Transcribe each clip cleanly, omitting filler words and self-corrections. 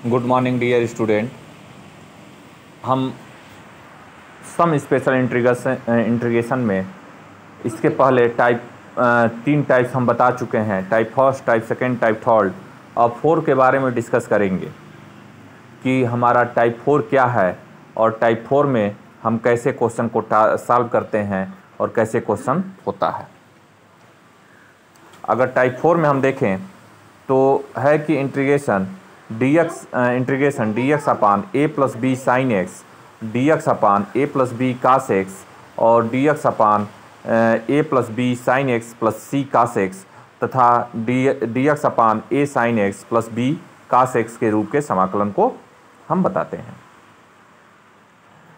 Good morning dear student. हम some special integration में इसके पहले तीन टाइप्स हम बता चुके हैं, type first, type second, type third. अब 4 के बारे में डिस्कस करेंगे कि हमारा टाइप 4 क्या है और टाइप 4 में हम कैसे क्वेश्चन को सॉल्व करते हैं और कैसे क्वेश्चन होता है। अगर टाइप 4 में हम देखें तो है कि integration d x upon a plus b sine x, d x upon a plus b cos x और d x upon a plus b sine x plus c cos x तथा d x upon a sine x plus b cos x के रूप के समाकलन को हम बताते हैं।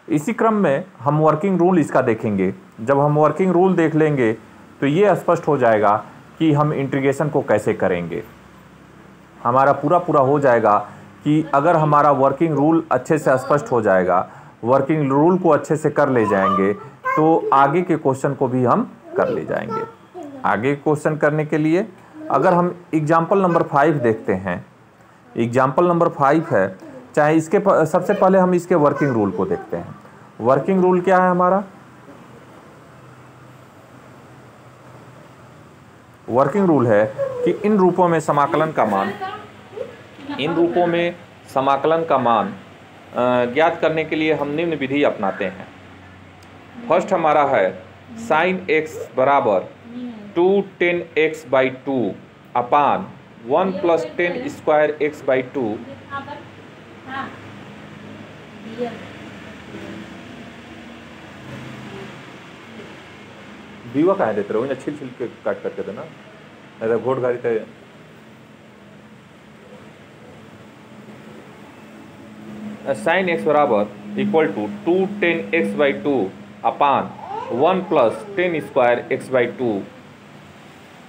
इसी क्रम में हम वर्किंग रूल इसका देखेंगे। जब हम वर्किंग रूल देख लेंगे तो ये स्पष्ट हो जाएगा कि हम इंटीग्रेशन को कैसे करेंगे। हमारा पूरा हो जाएगा कि अगर हमारा वर्किंग रूल अच्छे से स्पष्ट हो जाएगा, वर्किंग रूल को अच्छे से कर ले जाएंगे तो आगे के क्वेश्चन को भी हम कर ले जाएंगे। आगे क्वेश्चन करने के लिए अगर हम एग्जाम्पल नंबर 5 देखते हैं, एग्जाम्पल नंबर 5 है, चाहे इसके सबसे पहले हम इसके वर्किंग रूल को देखते हैं। वर्किंग रूल क्या है हमारा? वर्किंग रूल है कि इन रूपों में समाकलन का मान ज्ञात करने के लिए हम निम्न विधि अपनाते हैं। फर्स्ट हमारा है साइन एक्स बराबर 2 10 x by 2 upon 1 plus 10 square x by 2। बीवा कहाँ देते रहो, छिल छिल के काट करके देना, नहीं तो घोट गाड़ी थे। साइन एक्स बराबर equal to 2 10 x by 2 upon 1 plus 10 square x by 2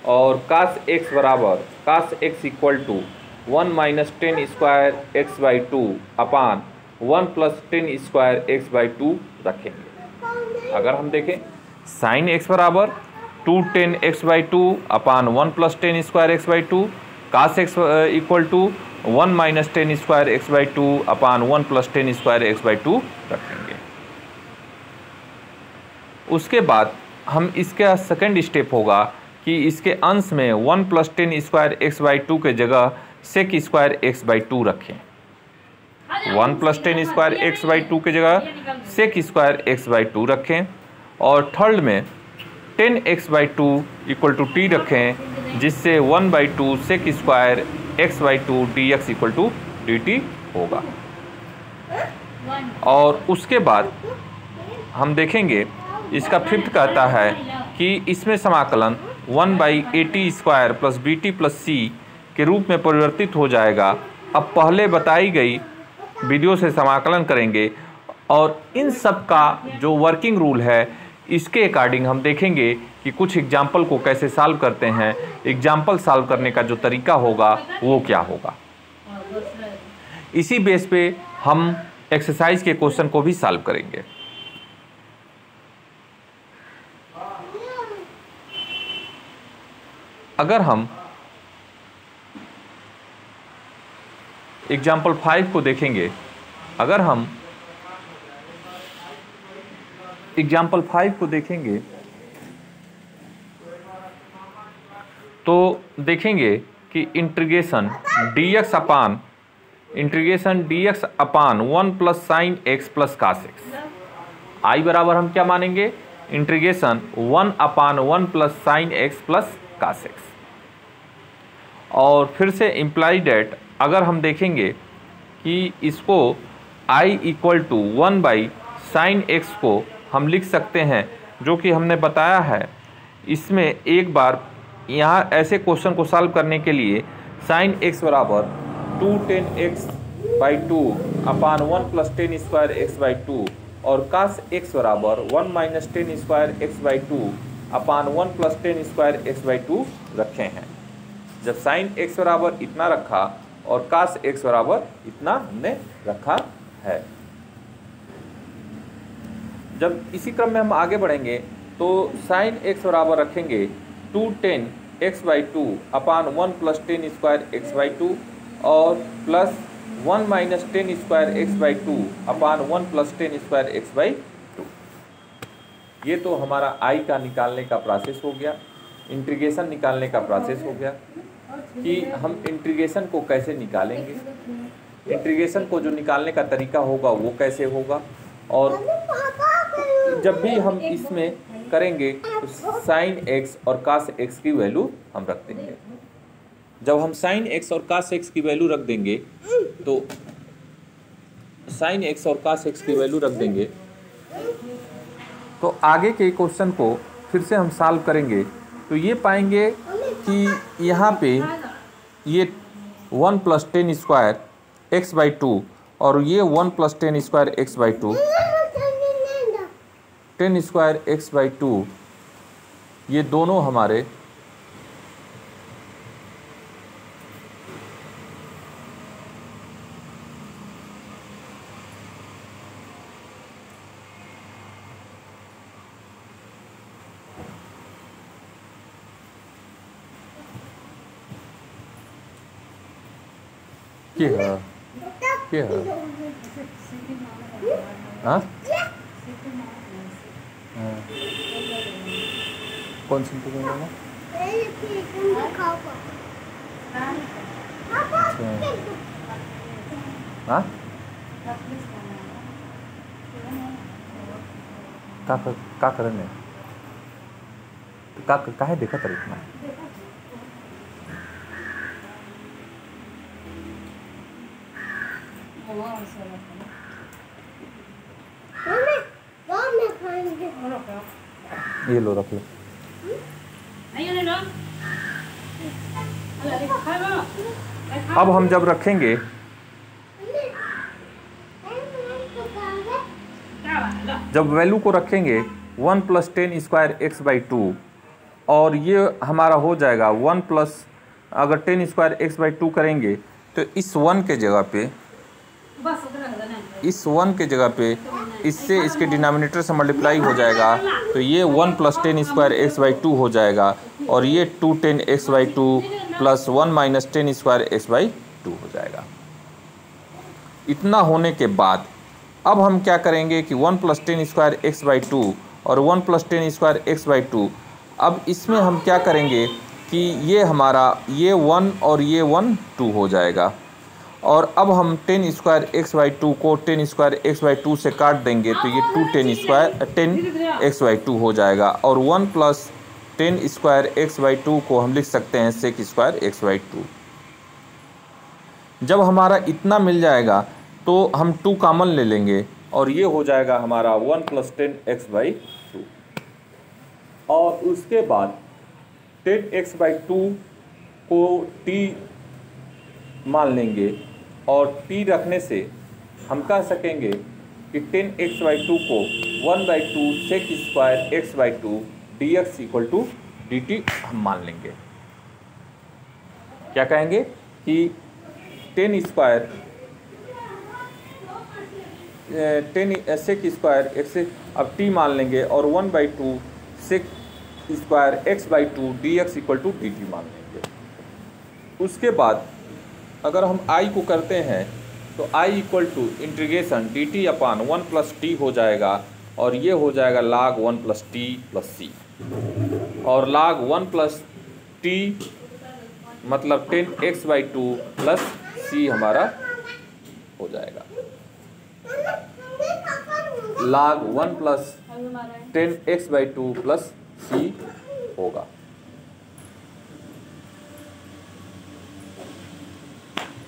और कास एक्स बराबर cos x equal to 1 minus 10 square x by 2 upon 1 plus 10 square x by 2 रखेंगे। अगर हम देखें साइन एक्स बराबर 2 10 x by 2 upon 1 plus 10 square x by 2, cos x equal to 1 minus 10 square x by 2 upon 1 plus 10 square x by 2 रखेंगे। उसके बाद हम इसका सेकंड स्टेप होगा कि इसके अंश में 1 प्लस 10 स्क्वायर एक्स बाई 2 के जगह सेक स्क्वायर एक्स बाई 2 रखें। 1 प्लस 10 स्क्वायर एक्स बाई 2 के जगह सेक स्क्वायर एक्स बाई 2 रखें और थर्ड में 10x by 2 equal to T रखें, जिससे 1 by 2 sec square x by 2 d x equal to d t होगा। और उसके बाद हम देखेंगे इसका फिफ्थ कहता है कि इसमें समाकलन 1 by a t square plus b t plus c के रूप में परिवर्तित हो जाएगा। अब पहले बताई गई विधियों से समाकलन करेंगे और इन सब का जो वर्किंग रूल है इसके अकॉर्डिंग हम देखेंगे कि कुछ एग्जाम्पल को कैसे सॉल्व करते हैं। एग्जाम्पल सॉल्व करने का जो तरीका होगा वो क्या होगा, इसी बेस पे हम एक्सरसाइज के क्वेश्चन को भी सॉल्व करेंगे। अगर हम एग्जाम्पल 5 को देखेंगे, अगर हम एग्जाम्पल 5 को देखेंगे तो देखेंगे कि integration d x upon 1 plus sine x plus cos x, i बराबर हम क्या मानेंगे? Integration 1 upon 1 plus sine x plus cos x. और फिर से इम्प्लाइड एट अगर हम देखेंगे कि इसको i equal to 1 by sine x को हम लिख सकते हैं, जो कि हमने बताया है। इसमें एक बार यहाँ ऐसे क्वेश्चन को सॉल्व करने के लिए साइन एक्स बराबर 2 10 x by 2 upon 1 plus 10 square x by 2 और कास एक्स बराबर 1 minus 10 square x by 2 upon 1 plus 10 square x by 2 रखे हैं। जब साइन एक्स बराबर इतना रखा और कास एक्स बराबर इतना हमने रखा है। जब इसी क्रम में हम आगे बढ़ेंगे तो साइन एक्स बराबर रखेंगे 2 10 x by 2 upon 1 plus 10 square x by 2 और plus 1 minus ten square x by two upon 1 plus ten square x by to. ये तो हमारा आई का निकालने का प्रोसेस हो गया, इंटीग्रेशन निकालने का प्रोसेस हो गया कि हम इंटीग्रेशन को कैसे निकालेंगे, इंटीग्रेशन को जो निकालने का तरीका होगा वो कैसे होगा, और जब भी हम इसमें करेंगे तो साइन एक्स और कास एक्स की वैल्यू हम रख देंगे। जब हम साइन एक्स और कास एक्स की वैल्यू रख देंगे तो साइन एक्स और कास एक्स की वैल्यू रख देंगे तो आगे के क्वेश्चन को फिर से हम सॉल्व करेंगे तो ये पाएंगे कि यहाँ पे ये 1 plus ten square x by to और ये 1 plus ten square x by to, ten square x by to, ये दोनों हमारे क्या है क्या है हाँ कौन सी इंटीग्रेशन है? हाँ का करने का काहे देखा तर इतना ये लो रख लो। अब हम जब रखेंगे जब वैल्यू को रखेंगे 1 plus ten square x by to और ये हमारा हो जाएगा 1 प्लस, अगर ten square x by to करेंगे तो इस 1 के जगह पे, इस 1 के जगह पे इससे इसके डिनोमिनेटर से मल्टीप्लाई हो जाएगा तो ये 1 plus ten square x by two हो जाएगा और ये 2 ten x by two plus 1 minus ten square x by two हो जाएगा। इतना होने के बाद अब हम क्या करेंगे कि 1 plus ten square x by to और 1 plus ten square x by to, अब इसमें हम क्या करेंगे कि ये हमारा ये 1 और ये 1 2 हो जाएगा और अब हम ten square x by two को ten square x by two से काट देंगे तो ये 2 ten square ten x by two हो जाएगा और 1 plus ten square x by two को हम लिख सकते हैं sec square x by two. जब हमारा इतना मिल जाएगा तो हम 2 कॉमन ले लेंगे और ये हो जाएगा हमारा 1 plus ten x by to और उसके बाद टेन एक्स बाई टू को t मान लेंगे और t रखने से हम कह सकेंगे कि टेन एक्स बाई टू को 1 by two sec square x by two d x equal to d t हम मान लेंगे। क्या कहेंगे कि ten square ten sec square x, अब t मान लेंगे और 1 by two sec square x by two d x equal to d t मान लेंगे। उसके बाद अगर हम i को करते हैं तो i equal to integration d t upon 1 plus t हो जाएगा और ये हो जाएगा log 1 plus t plus c और log 1 प्लस टी मतलब ten x by two plus c हमारा हो जाएगा। log 1 plus ten x by two plus c होगा।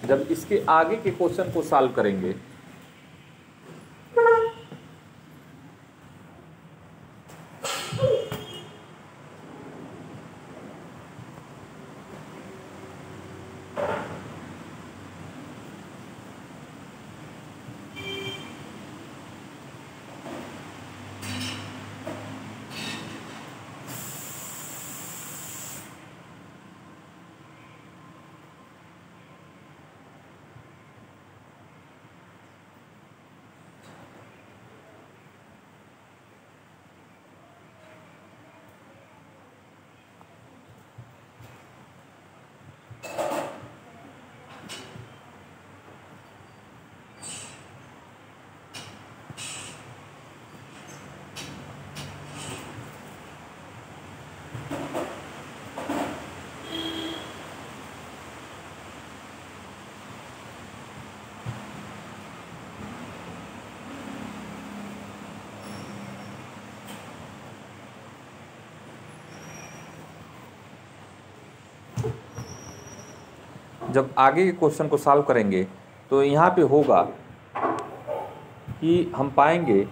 जब इसके आगे के क्वेश्चन को सॉल्व करेंगे जब आगे के क्वेश्चन को सॉल्व करेंगे तो यहाँ पे होगा कि हम पाएंगे,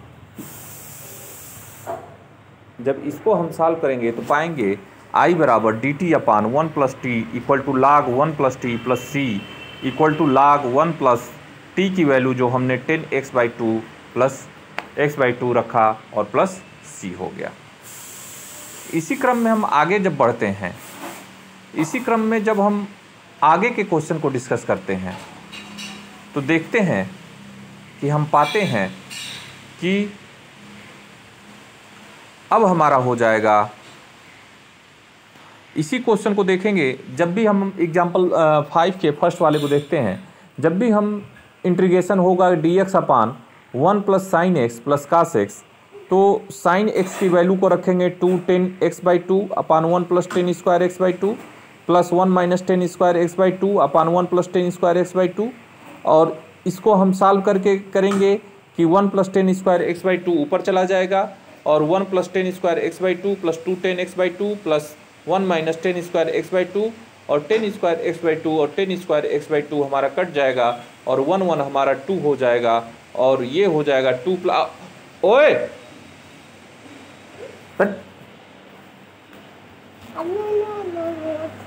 जब इसको हम सॉल्व करेंगे तो पाएंगे I बराबर d t upon 1 plus t equal to log 1 plus t plus c equal to log 1 plus T की वैल्यू जो हमने 10x/2 प्लस x/2 रखा और प्लस सी हो गया। इसी क्रम में हम आगे जब बढ़ते हैं, इसी क्रम में जब हम आगे के क्वेश्चन को डिस्कस करते हैं तो देखते हैं कि हम पाते हैं कि अब हमारा हो जाएगा, इसी क्वेश्चन को देखेंगे जब भी हम एग्जाम्पल 5 के फर्स्ट वाले को देखते हैं, जब भी हम इंटीग्रेशन होगा dx upon 1 plus sine x plus cos x, तो साइन एक्स की वैल्यू को रखेंगे 2 10x/2 upon 1 plus 10 square x/2 plus 1 minus 10 square x/2 upon 1 plus 10 square x/2, और इसको हम सॉल्व करके करेंगे कि 1 प्लस 10 स्क्वायर x/2 ऊपर चला जाएगा और 1 plus 10 square x/2 plus 2 10x/2 plus 1 minus 10 square x/2 और 10 स्क्वायर x/2 और 10 स्क्वायर x/2 हमारा कट जाएगा और 1 1 हमारा 2 हो जाएगा और ये हो जाएगा 2 प्लस ओए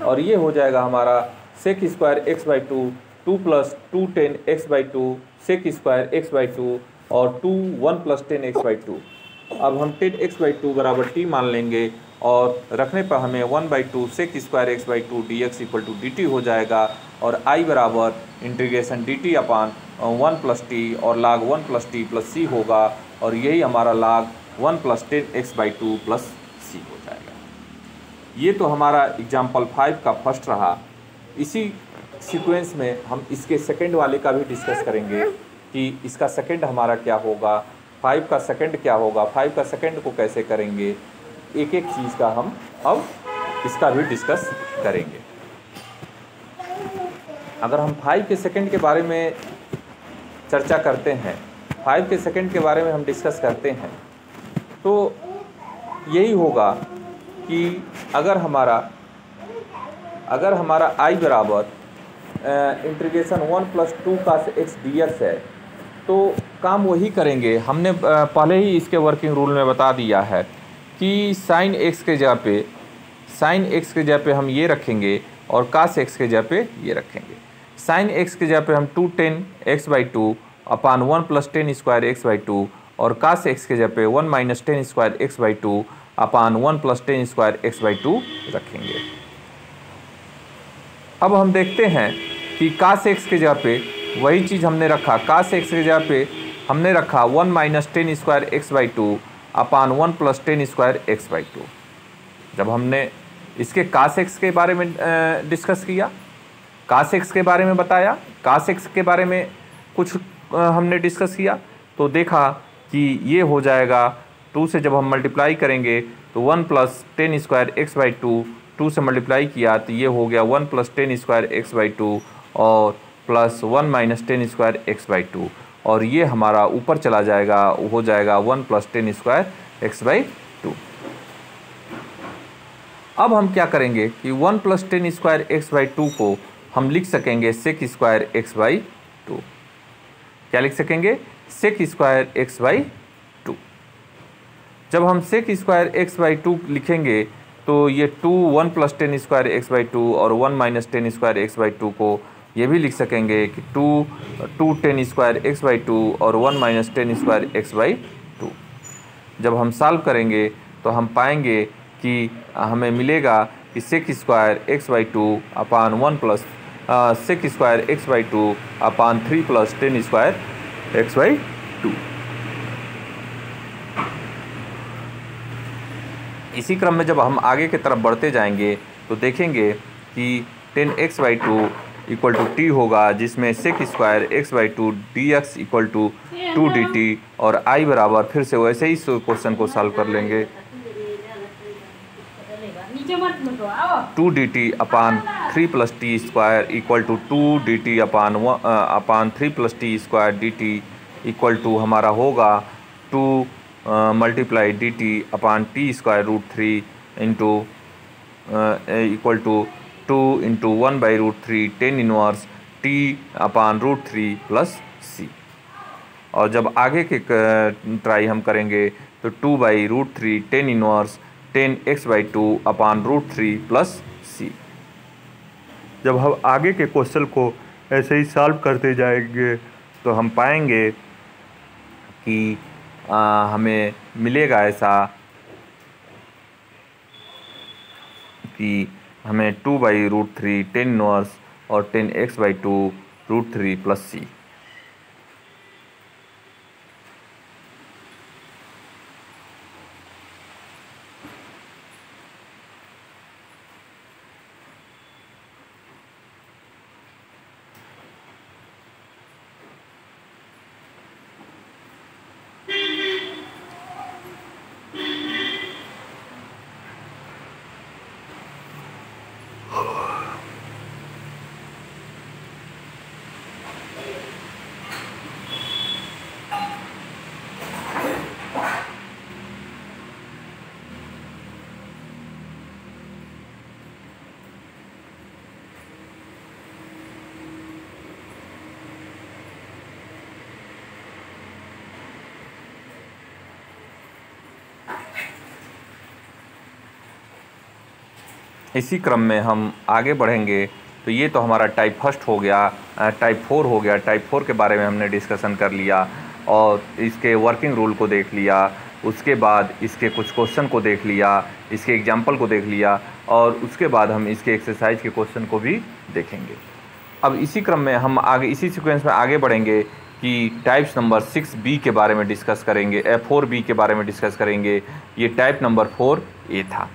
और ये हो जाएगा हमारा sec square x/2 2 plus 2 10x/2 sec square x/2 और 2 1 प्लस 10x/2। अब हम 10x/2 बराबर t मान लेंगे और रखने पर हमें 1/2 sec square x/2 dx equal to dt हो जाएगा और I बराबर integration dt upon 1 plus t और log 1 plus t plus c होगा और यही हमारा लाग 1 प्लस 10x/2 प्लस सी हो जाएगा। ये तो हमारा एग्जाम्पल 5 का फर्स्ट रहा। इसी सीक्वेंस में हम इसके सेकंड वाले का भी डिस्कस करेंगे कि इसका सेकंड हमारा क्या होगा, 5 का सेकंड क्या होगा, 5 का सेकंड को कैसे करेंगे, एक एक चीज़ का हम अब इसका भी डिस्कस करेंगे। अगर हम 5 के सेकंड के बारे में चर्चा करते हैं, 5 के सेकंड के बारे में हम डिस्कस करते हैं तो यही होगा कि अगर हमारा I बराबर इंटीग्रेशन 1 प्लस 2 का x dx है तो काम वही करेंगे। हमने पहले ही इसके वर्किंग रूल में बता दिया है कि साइन एक्स के जगह पे हम ये रखेंगे और कास एक्स के जगह पे ये रखेंगे। साइन एक्स के जगह पे हम 2 10x/2 upon 1 plus 10 square x/2 और कास एक्स के जगह पे 1 minus 10 square x/2 upon 1 plus 10 square x/2 रखेंगे। अब हम देखते हैं कि कास एक्स के जगह पे वही चीज़ हमने रखा, कास एक्स के जगह पे हमने रखा 1 minus 10 square x/2 upon 1 plus 10 square x/2। जब हमने इसके कास एक्स के बारे में डिस्कस किया, कास एक्स के बारे में बताया, कास एक्स के बारे में कुछ हमने डिस्कस किया तो देखा कि ये हो जाएगा 2 से जब हम मल्टीप्लाई करेंगे तो 1 प्लस 10 स्क्वायर x/2, 2 से मल्टीप्लाई किया तो ये हो गया 1 प्लस 10 स्क्वायर x/2 और प्लस 1 माइनस 10 स्क्वायर x/2 और ये हमारा ऊपर चला जाएगा, हो जाएगा 1 प्लस 10 स्क्वायर x/2। अब हम क्या करेंगे कि 1 प्लस 10 स्क्वायर x/2 को हम लिख सकेंगे सेक स्क्वायर x/2। क्या लिख सकेंगे? Sec square x/2। जब हम सेक स्क्वायर x/2 लिखेंगे तो ये 2 1 प्लस 10 स्क्वायर x/2 और 1 माइनस 10 स्क्वायर x/2 को ये भी लिख सकेंगे कि 2 10 स्क्वायर x/2 और 1 माइनस 10 स्क्वायर x/2। जब हम सॉल्व करेंगे तो हम पाएंगे कि हमें मिलेगा कि सेक square x/2 upon 1 plus sec square x/2 अपान 3 प्लस 10 स्क्वायर x/2। इसी क्रम में जब हम आगे की तरफ बढ़ते जाएंगे तो देखेंगे कि 10x/2 इक्वल टू टी होगा, जिसमें sec square x/2 dx equal to 2 dt और I बराबर फिर से वैसे ही क्वेश्चन को सॉल्व कर लेंगे 2 dt upon 3 plus t square equal to 2 dt upon 3 plus t square dt equal to हमारा होगा 2 multiply dt upon t square root 3 into equal to 2 into 1/√3 tan inverse t upon √3 plus c. और जब आगे के try हम करेंगे तो 2/√3 tan inverse tan x/2 अपान √3 plus सी। जब हम आगे के क्वेश्चन को ऐसे ही सॉल्व करते जाएंगे तो हम पाएंगे कि हमें मिलेगा ऐसा कि हमें 2/√3 tan इनवर्स और tan x/2 √3 प्लस सी। इसी क्रम में हम आगे बढ़ेंगे तो ये तो हमारा टाइप फर्स्ट हो गया, टाइप 4 हो गया। टाइप 4 के बारे में हमने डिस्कशन कर लिया और इसके वर्किंग रूल को देख लिया, उसके बाद इसके कुछ क्वेश्चन को देख लिया, इसके एग्जाम्पल को देख लिया और उसके बाद हम इसके एक्सरसाइज के क्वेश्चन को भी देखेंगे। अब इसी क्रम में हम आगे इसी सीक्वेंस में आगे बढ़ेंगे कि टाइप्स नंबर 6B के बारे में डिस्कस करेंगे, 4B के बारे में डिस्कस करेंगे। ये टाइप नंबर 4A था।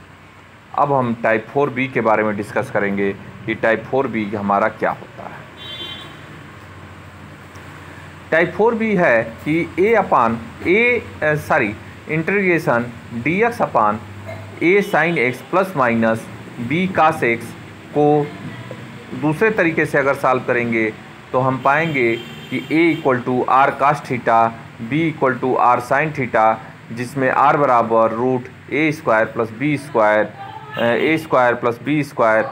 अब हम टाइप 4B के बारे में डिस्कस करेंगे कि टाइप 4B हमारा क्या होता है। टाइप 4B है कि integration dx upon a sin x plus minus b cos x को दूसरे तरीके से अगर सॉल्व करेंगे तो हम पाएंगे कि a equal to r cos theta, b equal to r sin theta, जिसमें r बराबर √a² plus b square a² plus b square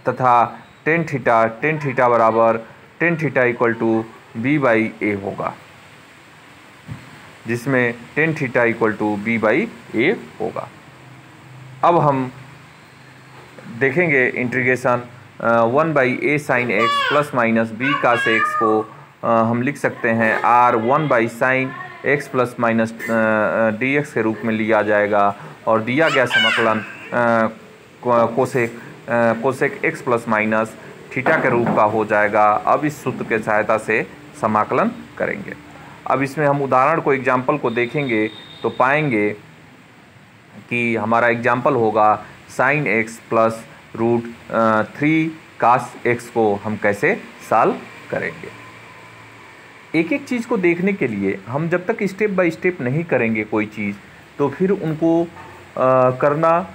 तथा टेन थीटा बराबर tan theta equal to b/a होगा, जिसमें ten theta equal to b/a होगा। अब हम देखेंगे integration 1/a sin x plus minus b cos x को हम लिख सकते हैं r 1/sin x plus minus dx के रूप में लिया जाएगा और दिया गया समाकलन cosec x plus minus theta के रूप का हो जाएगा। अब इस सूत्र के सहायता से समाकलन करेंगे। अब इसमें हम उदाहरण को एग्जाम्पल को देखेंगे तो पाएंगे कि हमारा एग्जाम्पल होगा sin x plus √3 cos x को हम कैसे सॉल्व करेंगे। एक एक चीज़ को देखने के लिए हम जब तक स्टेप बाय स्टेप नहीं करेंगे कोई चीज़ तो फिर उनको करना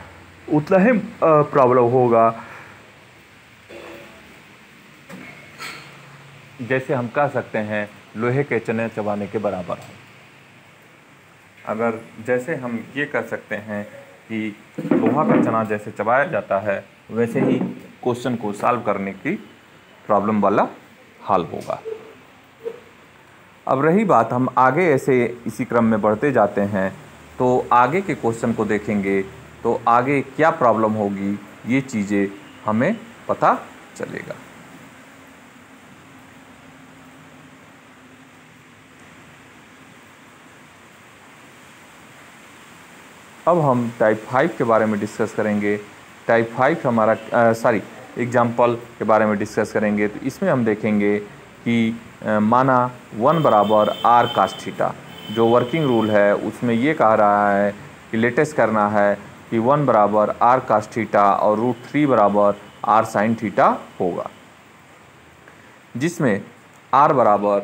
उतना ही प्रॉब्लम होगा। जैसे हम कह सकते हैं लोहे के चने चबाने के बराबर है। अगर जैसे हम ये कह सकते हैं कि लोहा का चना जैसे चबाया जाता है वैसे ही क्वेश्चन को सॉल्व करने की प्रॉब्लम वाला हल होगा। अब रही बात हम आगे ऐसे इसी क्रम में बढ़ते जाते हैं तो आगे के क्वेश्चन को देखेंगे तो आगे क्या प्रॉब्लम होगी ये चीज़ें हमें पता चलेगा। अब हम टाइप 5 के बारे में डिस्कस करेंगे। टाइप 5 हमारा एग्जाम्पल के बारे में डिस्कस करेंगे तो इसमें हम देखेंगे कि माना 1 बराबर r cos थीटा, जो वर्किंग रूल है उसमें ये कह रहा है कि लेटेस्ट करना है कि 1 बराबर r cos थीटा और √3 बराबर r sin थीटा होगा, जिसमें r बराबर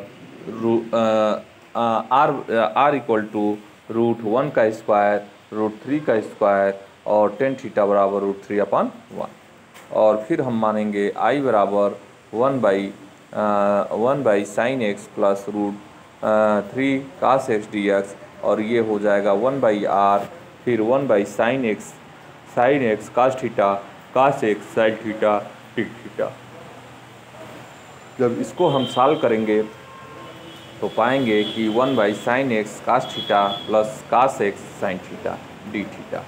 r इक्वल टू √1 का स्क्वायर, √3 का स्क्वायर और टेन थीटा बराबर √3/1। और फिर हम मानेंगे i बराबर 1/sin x plus √3 cos x dx और ये हो जाएगा 1/r, फिर 1/sin x cos theta cos x sine theta d theta. जब इसको हम सॉल्व करेंगे तो पाएंगे कि 1 by sine x cos theta plus cos x sine theta d theta.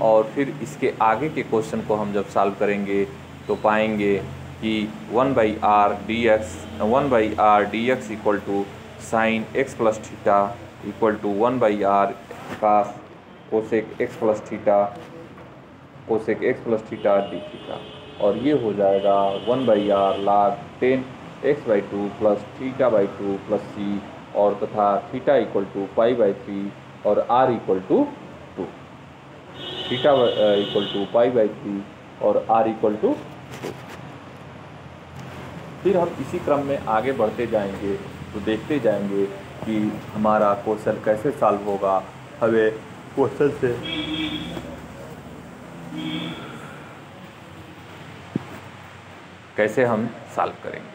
और फिर इसके आगे के क्वेश्चन को हम जब सॉल्व करेंगे तो पाएंगे कि 1/r dx equal to sine x plus theta equal to 1/r cos cosec x plus theta d theta. और ये हो जाएगा 1/r log 10x/2 plus θ/2 plus c और तथा थीटा इक्वल टू π/3 और r equal to 2। Theta equal to π/3 और r equal to 2। फिर हम इसी क्रम में आगे बढ़ते जाएंगे तो देखते जाएंगे कि हमारा क्वेश्चन कैसे सॉल्व होगा। हमें क्वेश्चन से कैसे हम सॉल्व करेंगे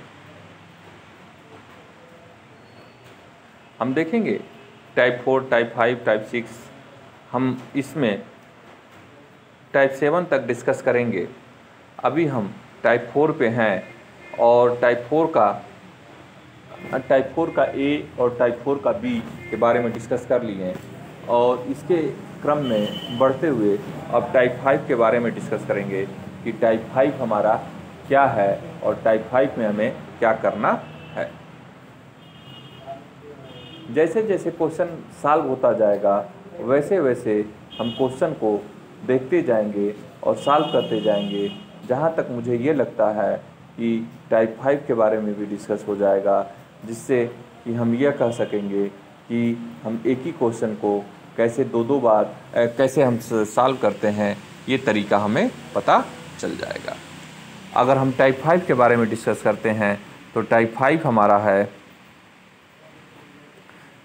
हम देखेंगे। टाइप 4, टाइप 5, टाइप 6 हम इसमें टाइप 7 तक डिस्कस करेंगे। अभी हम टाइप 4 पे हैं और टाइप 4 का ए और टाइप 4 का बी के बारे में डिस्कस कर लिए हैं और इसके क्रम में बढ़ते हुए अब टाइप 5 के बारे में डिस्कस करेंगे कि टाइप 5 हमारा क्या है और टाइप 5 में हमें क्या करना है। जैसे जैसे क्वेश्चन सॉल्व होता जाएगा वैसे वैसे हम क्वेश्चन को देखते जाएंगे और सॉल्व करते जाएंगे, जहाँ तक मुझे ये लगता है कि टाइप 5 के बारे में भी डिस्कस हो जाएगा, जिससे कि हम यह कह सकेंगे कि हम एक ही क्वेश्चन को कैसे दो बार कैसे हम सॉल्व करते हैं, ये तरीका हमें पता चल जाएगा। अगर हम टाइप 5 के बारे में डिस्कस करते हैं तो टाइप 5 हमारा है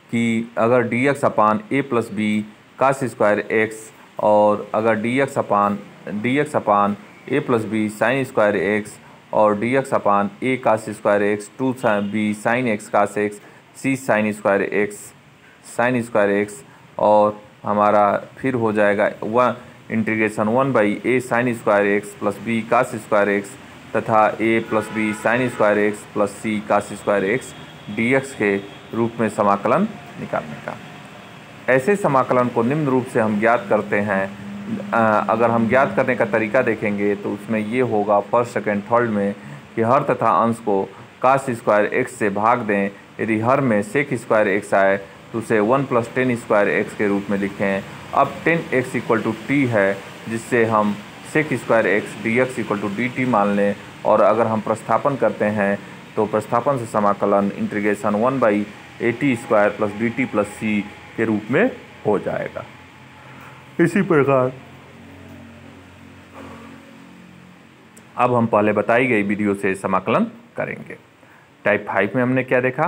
कि अगर dx upon a plus b cos square x और अगर dx upon a plus b sine square x और dx upon a cos square x 2b sine x cos x c sine square x और हमारा फिर हो जाएगा integration 1/a sine square x plus b cos square x तथा a plus b sine square x plus c cos square x dx के रूप में समाकलन निकालने का। ऐसे समाकलन को निम्न रूप से हम ज्ञात करते हैं। अगर हम ज्ञात करने का तरीका देखेंगे तो उसमें ये होगा फर्स्ट सेकंड थर्ड में कि हर तथा अंश को कास स्क्वायर एक्स से भाग दें। यदि हर में सेक स्क्वायर एक्स आए तो उसे 1 + 10 स्क्वायर एक्स के रूप में लिखें। अब 10x = t है, जिससे हम sec square x dx = dt मान लें और अगर हम प्रस्थापन करते हैं तो प्रस्थापन से समाकलन integration 1/at² plus dt plus c के रूप में हो जाएगा। इसी प्रकार अब हम पहले बताई गई विधियों से समाकलन करेंगे। टाइप 5 में हमने क्या देखा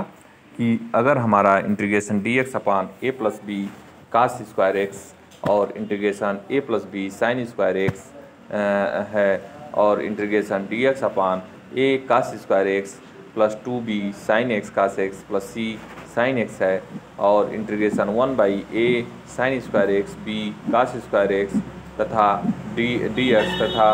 कि अगर हमारा integration dx upon a plus b cos square x और integration a plus b sine square x है और integration dx upon a cos square x plus 2b sine x cos x plus c sine x है और integration 1/a sine square x b cos square x तथा dx तथा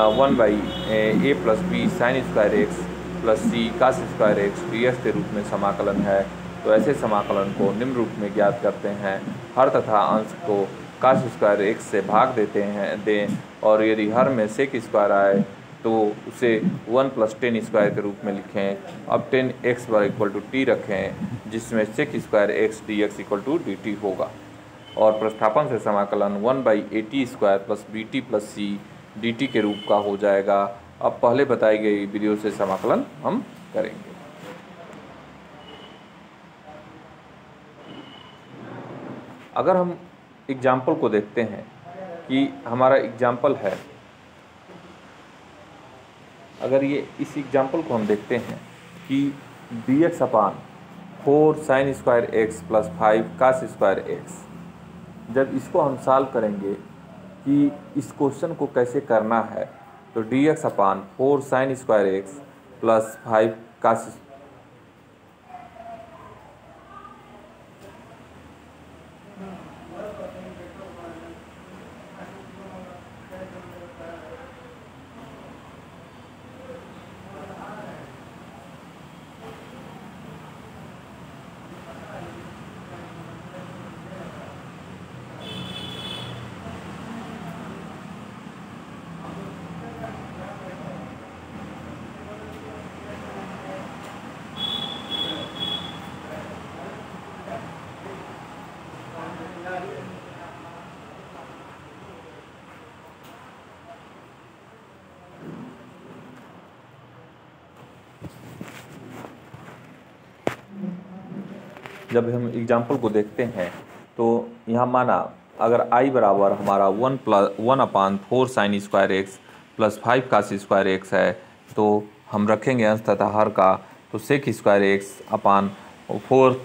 1/a plus b sine square x plus c cos square x dx के रूप में समाकलन है। तो ऐसे समाकलन को निम्न रूप में ज्ञात करते हैं। हर तथा अंश को कास स्क्वायर एक्स से भाग दें और यदि हर में सेक स्क्वायर आए तो उसे 1 + 10 स्क्वायर के रूप में लिखें। अब 10x = t रखें, जिसमें sec square x dx = dt होगा और प्रस्थापन से समाकलन 1/at² plus bt plus c dt के रूप का हो जाएगा। अब पहले बताई गई विधियों से समाकलन हम करेंगे। अगर हम एग्जाम्पल को देखते हैं कि हमारा एग्जाम्पल है, अगर ये इस एग्जाम्पल को हम देखते हैं कि dx upon 4 sine square x plus 5 cos square x, जब इसको हम सॉल्व करेंगे कि इस क्वेश्चन को कैसे करना है तो dx upon 4 sine square x plus 5 कास जब हम एग्जाम्पल को देखते हैं तो यहाँ माना अगर i बराबर हमारा 1/4 sine square x plus 5 cos square x है, तो हम रखेंगे अंश तथा हर का, तो sec square x upon 4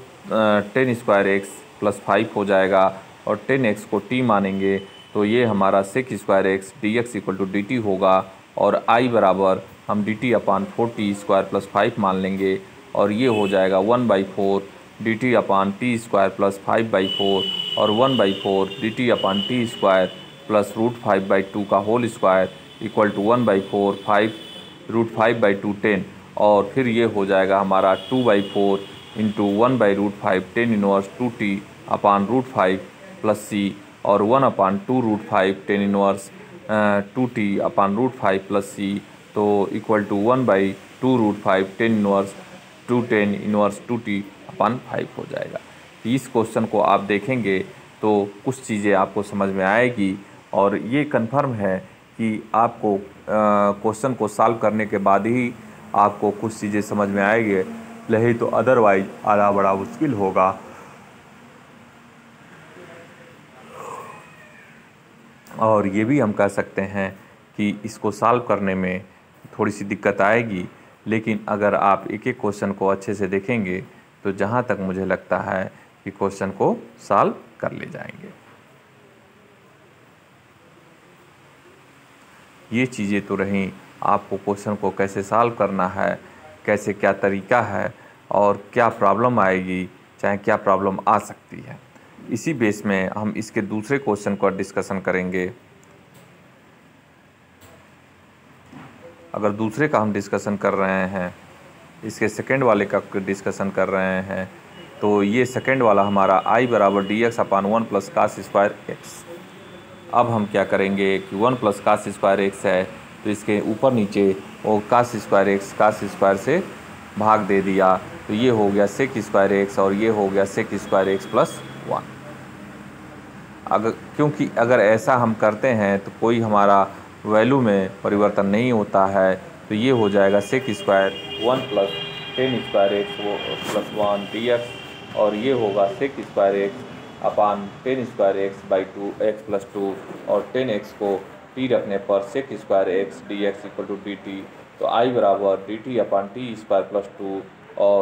10 square x plus 5 हो जाएगा, और 10x को t मानेंगे तो ये हमारा sec square x d x equal to d t होगा, और i बराबर हम d t upon 4t square plus 5 मान लेंगे, और ये हो जाएगा 1/4 d t upon t square plus 5/4 और 1/4 d t upon t square plus √5/2 का होल स्क्वायर इक्वल टू 1/4 √5/2 10, और फिर ये हो जाएगा हमारा 2/4 into 1/√5 10 inverse 2t upon √5 plus c, और 1/2 √5 10 inverse 2t upon √5 plus c, तो equal to 1/2 √5 10 inverse 210 inverse 2t upon 5 हो जाएगा। इस क्वेश्चन को आप देखेंगे तो कुछ चीज़ें आपको समझ में आएगी, और ये कन्फर्म है कि आपको क्वेश्चन को सॉल्व करने के बाद ही आपको कुछ चीज़ें समझ में आएंगे, नहीं तो अदरवाइज आना बड़ा मुश्किल होगा। और ये भी हम कह सकते हैं कि इसको सॉल्व करने में थोड़ी सी दिक्कत आएगी, लेकिन अगर आप एक एक क्वेश्चन को अच्छे से देखेंगे तो जहाँ तक मुझे लगता है कि क्वेश्चन को सॉल्व कर ले जाएंगे। ये चीज़ें तो रहीं, आपको क्वेश्चन को कैसे सॉल्व करना है, कैसे क्या तरीका है, और क्या प्रॉब्लम आएगी, चाहे क्या प्रॉब्लम आ सकती है। इसी बेस में हम इसके दूसरे क्वेश्चन को डिस्कशन करेंगे। अगर दूसरे का हम डिस्कशन कर रहे हैं, इसके सेकंड वाले का डिस्कशन कर रहे हैं, तो ये सेकंड वाला हमारा i बराबर D x upon 1 plus cos square x. अब हम क्या करेंगे कि 1 प्लस कास स्क्वायर एक्स है, तो इसके ऊपर नीचे वो कास स्क्वायर से भाग दे दिया, तो ये हो गया सेक स्क्वायर एक्स, और ये हो गया सेक स्क्वायर एक्स प्लस 1। क्योंकि अगर ऐसा हम करते हैं तो कोई हमारा वैल्यू में परिवर्तन नहीं होता है, तो ये हो जाएगा sec square 1 plus 10 square x plus 1 d x, और ये होगा sec square x upon 10 square x by 2 x plus 2, और 10x को t रखने पर sec square x d x equal to d t, तो i बराबर d t upon t square plus 2 और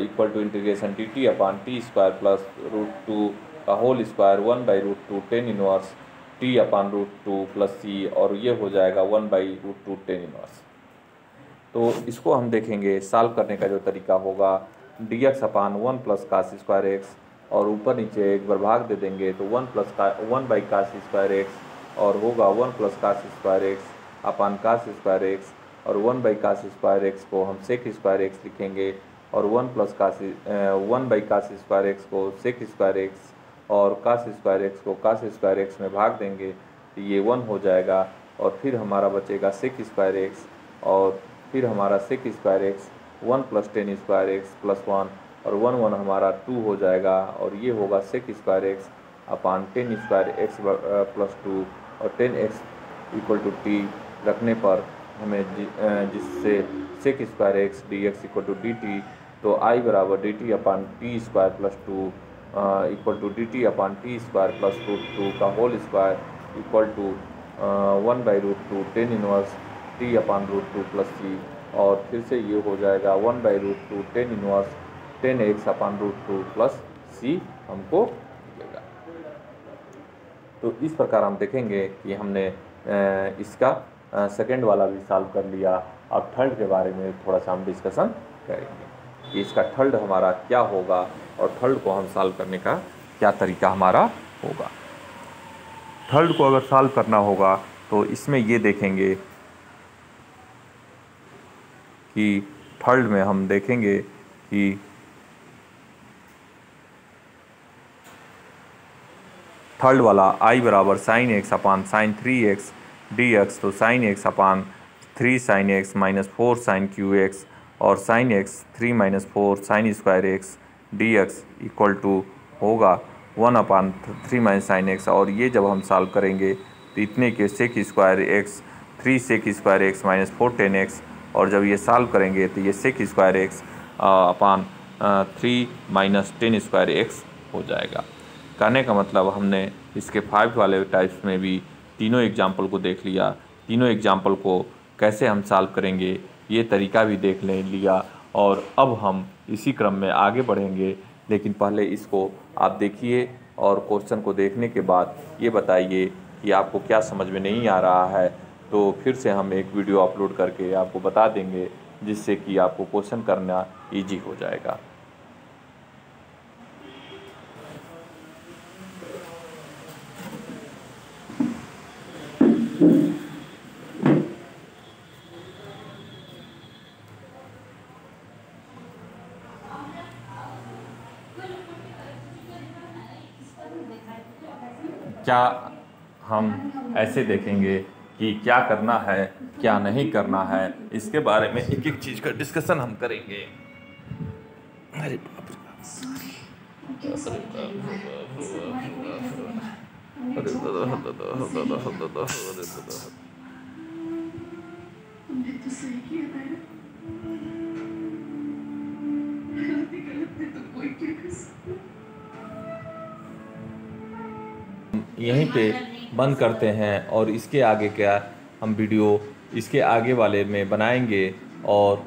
equal to integration d t upon t square plus √2 का whole square 1/√2 10 inverse t अपान √2 plus c, और ये हो जाएगा 1/√2 10 inverse. तो इसको हम देखेंगे सॉल्व करने का जो तरीका होगा, D x upon 1 plus cos square x, और ऊपर नीचे एक बार भाग दे देंगे तो 1 बाई कास स्क्वायर एक्स, और होगा 1 प्लस कास स्क्वायर एक्स अपान कास स्क्वायर एक्स, और 1 बाई कास स्क्वायर एक्स को हम सेक स्क्वायर एक्स लिखेंगे, और 1 बाई कास स्क्वायर एक्स को सेक स्क्वायर एक्स, और कास स्क्वायर एक्स को कास स्क्वायर एक्स में भाग देंगे तो ये 1 हो जाएगा, और फिर हमारा बचेगा सेक स्क्वायर एक्स, और फिर हमारा sec square x 1 plus 10 square x plus 1, और 1 हमारा 2 हो जाएगा, और ये होगा sec square x upon 10 square x plus 2, और 10x इक्वल टू टी रखने पर हमें जिससे sec square x d x equal to d t, तो i बराबर d t upon t square plus 2 equal to d t upon t square plus √2 का whole square equal to 1/√2 10 inverse t upon √2 plus c, और फिर से ये हो जाएगा 1/√2 10 inverse 10x अपान √2 plus c हमको मिलेगा। तो इस प्रकार हम देखेंगे कि हमने इसका सेकंड वाला भी सॉल्व कर लिया। अब थर्ड के बारे में थोड़ा सा हम डिस्कशन करेंगे कि इसका थर्ड हमारा क्या होगा, और थर्ड को हम सॉल्व करने का क्या तरीका हमारा होगा। थर्ड को अगर सॉल्व करना होगा तो इसमें ये देखेंगे कि थर्ड में हम देखेंगे कि थर्ड वाला i बराबर sine x upon sine 3x d x, तो sine x upon 3 sine x minus 4 sine cube x, और sine x 3 minus 4 sine square x d x equal to होगा 1 अपान 3 माइनस साइन एक्स, और ये जब हम solve करेंगे तो इतने के sec square x 3 sec square x minus 4 10x, और जब ये सॉल्व करेंगे तो ये sec square x upon 3 minus 10 square x हो जाएगा। कहने का मतलब हमने इसके 5 वाले टाइप्स में भी तीनों एग्जाम्पल को देख लिया। तीनों एग्जाम्पल को कैसे हम सॉल्व करेंगे ये तरीका भी देख लिया, और अब हम इसी क्रम में आगे बढ़ेंगे। लेकिन पहले इसको आप देखिए और क्वेश्चन को देखने के बाद ये बताइए कि आपको क्या समझ में नहीं आ रहा है, तो फिर से हम एक वीडियो अपलोड करके आपको बता देंगे, जिससे कि आपको क्वेश्चन करना ईजी हो जाएगा। क्या हम ऐसे देखेंगे कि क्या करना है क्या नहीं करना है, इसके बारे में एक एक चीज़ का डिस्कशन हम करेंगे। अरे बाप रे यहीं पे बंद करते हैं, और इसके आगे क्या हम वीडियो इसके आगे वाले में बनाएंगे, और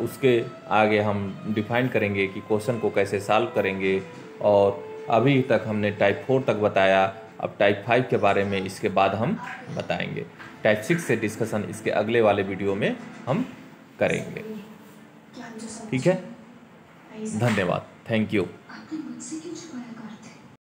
उसके आगे हम डिफाइन करेंगे कि क्वेश्चन को कैसे सॉल्व करेंगे। और अभी तक हमने टाइप 4 तक बताया, अब टाइप 5 के बारे में इसके बाद हम बताएंगे। टाइप 6 से डिस्कशन इसके अगले वाले वीडियो में हम करेंगे। ठीक है, धन्यवाद, थैंक यू।